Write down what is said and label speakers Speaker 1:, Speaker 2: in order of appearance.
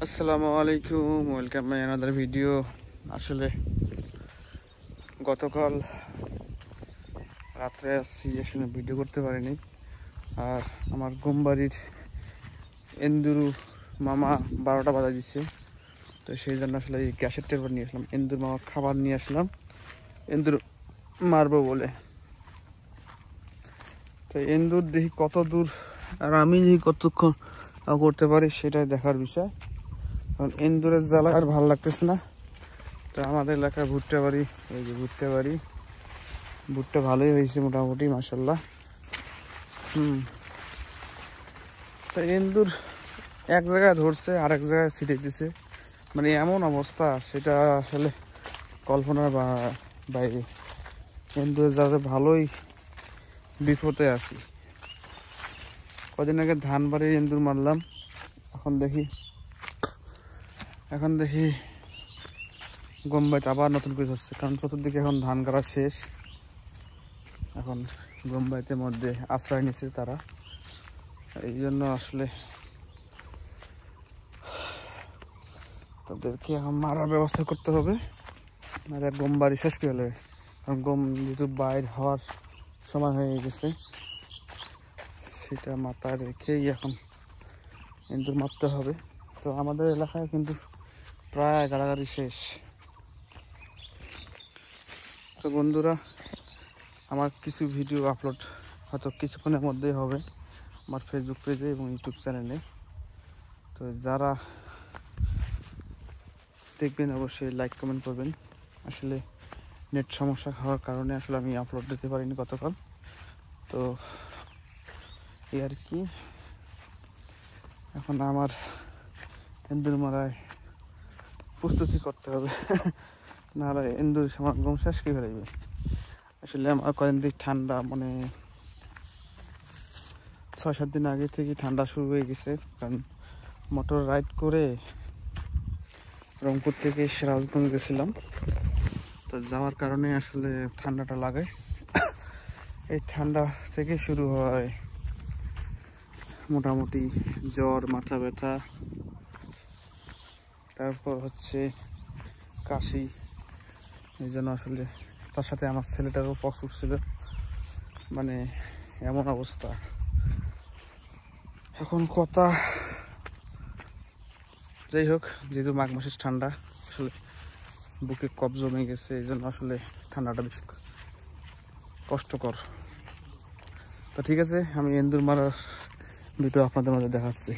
Speaker 1: আসসালামু আলাইকুম, welcome my another video. আসলে গতকাল রাত্রে আসছি, আসলে ভিডিও করতে পারিনি। আর আমার গোমবাড়ির এন্দুরু মামা 12টা বাজা দিচ্ছে, তো সেই জন্য আসলে এই গ্যাসের টেবল নিয়ে আসলাম। এন্দুর মামা খাবার নিয়ে আসলাম এন্দুর মারবো বলে। তো এন্দুর দেখি কত দূর আর আমি দেখি কতক্ষণ করতে পারি, সেটাই দেখার বিষয়। কারণ এন্দুরের জ্বালা আর ভালো লাগতেছে না। তো আমাদের এলাকায় ভুট্টা বাড়ি, এই যে ভুট্টা বাড়ি, ভুট্টা ভালোই হয়েছে মোটামুটি, মাশাল্লাহ। তো এন্দুর এক জায়গায় ধরছে আর এক জায়গায় ছিটে দিছে, মানে এমন অবস্থা সেটা আসলে কল্পনার বাইরে। এন্দুরের যাতে ভালোই বিপদে আছি। কদিন আগে ধান বাড়ি এন্দুর মারলাম, এখন দেখি গমবাইতে আবার নতুন করে ধরছে। কারণ চতুর্দিকে এখন ধান কাটা শেষ, এখন গমবাইতের মধ্যে আশ্রয় নিচ্ছে তারা। এই জন্য আসলে তাদেরকে এখন মারার ব্যবস্থা করতে হবে, আর গম বাড়ি শেষ করে হলে। কারণ গম যেহেতু বাইর হওয়ার সময় হয়ে গেছে, সেটা মাথায় রেখেই এখন এন্দুর মারতে হবে। তো আমাদের এলাকায় কিন্তু প্রায় গাড়াগাড়ি শেষ। তো বন্ধুরা, আমার কিছু ভিডিও আপলোড হয়তো কিছুক্ষণের মধ্যেই হবে আমার ফেসবুক পেজে এবং ইউটিউব চ্যানেলে। তো যারা দেখবেন অবশ্যই লাইক কমেন্ট করবেন। আসলে নেট সমস্যা হওয়ার কারণে আসলে আমি আপলোড দিতে পারিনি গতকাল। তো এই আর কি, এখন আমার এন্দুর মারায় প্রস্তুতি করতে হবে, নাহলে এন্দুর আমার গম শেষ কি হয়ে যাবে। আসলে আমার কয়েকদিন থেকে ঠান্ডা, মানে 6-7 দিন আগে থেকে ঠান্ডা শুরু হয়ে গেছে। কারণ মোটর রাইড করে রংপুর থেকে সিরাজগঞ্জ গেছিলাম, তো যাওয়ার কারণে আসলে ঠান্ডাটা লাগে। এই ঠান্ডা থেকে শুরু হয় মোটামুটি জ্বর, মাথা ব্যথা, তারপর হচ্ছে কাশি। এই জন্য আসলে তার সাথে আমার ছেলেটারও পক্স উঠছিল, মানে এমন অবস্থা। এখন কথা, যাই হোক, যেহেতু মাঘ মাসের ঠান্ডা, আসলে বুকে কফ জমে গেছে, এই জন্য আসলে ঠান্ডাটা বেশি কষ্টকর। তো ঠিক আছে, আমি এন্দুর মারার ভিডিও আপনাদের মাঝে দেখাচ্ছি।